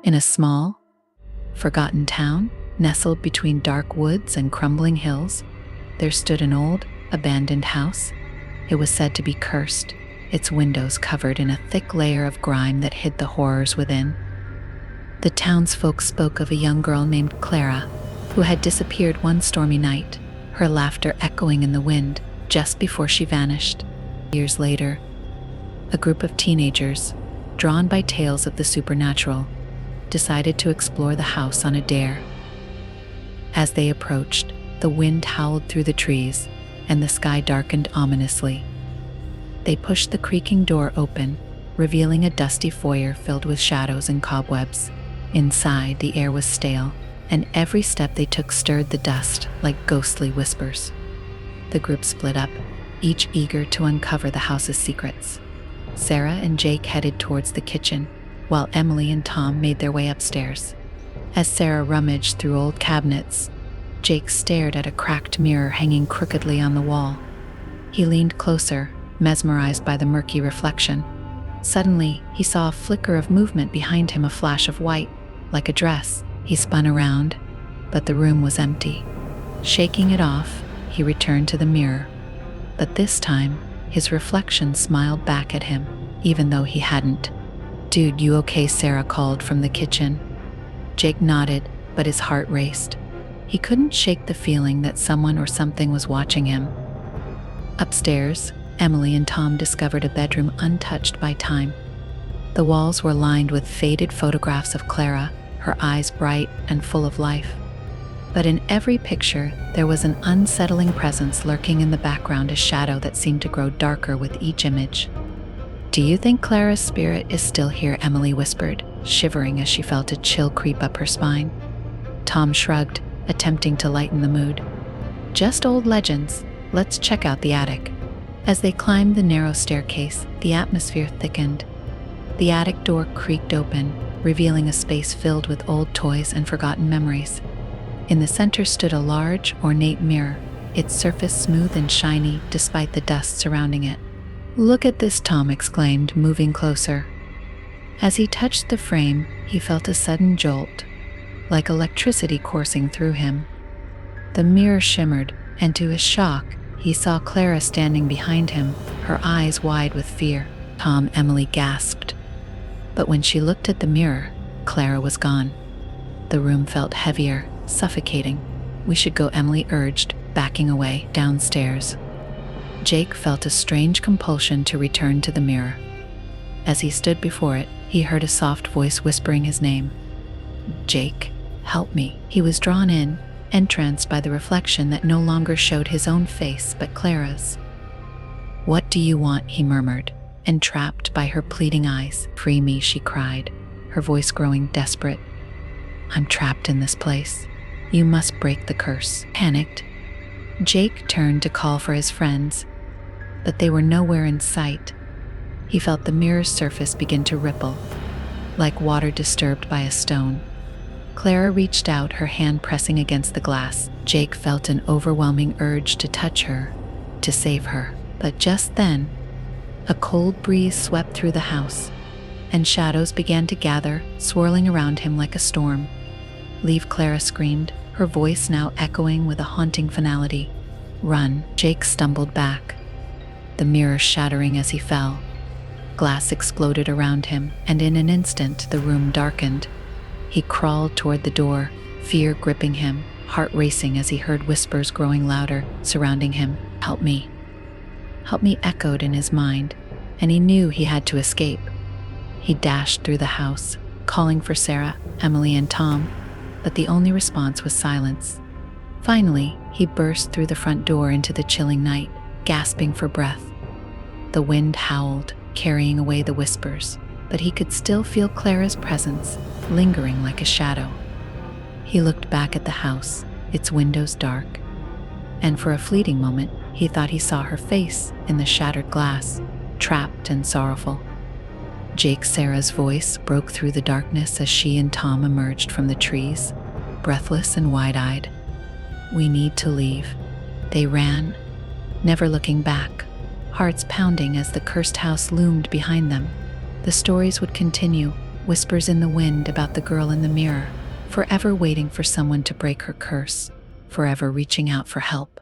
In a small, forgotten town, nestled between dark woods and crumbling hills, there stood an old, abandoned house. It was said to be cursed, its windows covered in a thick layer of grime that hid the horrors within. The townsfolk spoke of a young girl named Clara, who had disappeared one stormy night, her laughter echoing in the wind just before she vanished. Years later, a group of teenagers, drawn by tales of the supernatural, decided to explore the house on a dare. As they approached, the wind howled through the trees, and the sky darkened ominously. They pushed the creaking door open, revealing a dusty foyer filled with shadows and cobwebs. Inside, the air was stale, and every step they took stirred the dust like ghostly whispers. The group split up, each eager to uncover the house's secrets. Sarah and Jake headed towards the kitchen, while Emily and Tom made their way upstairs. As Sarah rummaged through old cabinets, Jake stared at a cracked mirror hanging crookedly on the wall. He leaned closer, mesmerized by the murky reflection. Suddenly, he saw a flicker of movement behind him, a flash of white, like a dress. He spun around, but the room was empty. Shaking it off, he returned to the mirror. But this time, his reflection smiled back at him, even though he hadn't. "Dude, you okay?" Sarah called from the kitchen. Jake nodded, but his heart raced. He couldn't shake the feeling that someone or something was watching him. Upstairs, Emily and Tom discovered a bedroom untouched by time. The walls were lined with faded photographs of Clara, her eyes bright and full of life. But in every picture, there was an unsettling presence lurking in the background, a shadow that seemed to grow darker with each image. "Do you think Clara's spirit is still here?" Emily whispered, shivering as she felt a chill creep up her spine. Tom shrugged, attempting to lighten the mood. "Just old legends. Let's check out the attic." As they climbed the narrow staircase, the atmosphere thickened. The attic door creaked open, revealing a space filled with old toys and forgotten memories. In the center stood a large, ornate mirror, its surface smooth and shiny despite the dust surrounding it. "Look at this," Tom exclaimed, moving closer. As he touched the frame, he felt a sudden jolt, like electricity coursing through him. The mirror shimmered, and to his shock, he saw Clara standing behind him, her eyes wide with fear. Emily gasped. But when she looked at the mirror, Clara was gone. The room felt heavier, suffocating. "We should go," Emily urged, backing away downstairs. Jake felt a strange compulsion to return to the mirror. As he stood before it, he heard a soft voice whispering his name. "Jake, help me." He was drawn in, entranced by the reflection that no longer showed his own face but Clara's. "What do you want?" he murmured, entrapped by her pleading eyes. "Free me," she cried, her voice growing desperate. "I'm trapped in this place. You must break the curse." Panicked, Jake turned to call for his friends, but they were nowhere in sight. He felt the mirror's surface begin to ripple, like water disturbed by a stone. Clara reached out, her hand pressing against the glass. Jake felt an overwhelming urge to touch her, to save her. But just then, a cold breeze swept through the house, and shadows began to gather, swirling around him like a storm. "Leave," Clara screamed, her voice now echoing with a haunting finality. "Run." Jake stumbled back, the mirror shattering as he fell. Glass exploded around him, and in an instant the room darkened. He crawled toward the door, fear gripping him, heart racing as he heard whispers growing louder, surrounding him. "Help me. Help me," echoed in his mind, and he knew he had to escape. He dashed through the house, calling for Sarah, Emily, and Tom, but the only response was silence. Finally, he burst through the front door into the chilling night, gasping for breath. The wind howled, carrying away the whispers, but he could still feel Clara's presence, lingering like a shadow. He looked back at the house, its windows dark, and for a fleeting moment, he thought he saw her face in the shattered glass, trapped and sorrowful. Sarah's voice broke through the darkness as she and Tom emerged from the trees, breathless and wide-eyed. "We need to leave." They ran, never looking back, hearts pounding as the cursed house loomed behind them. The stories would continue, whispers in the wind about the girl in the mirror, forever waiting for someone to break her curse, forever reaching out for help.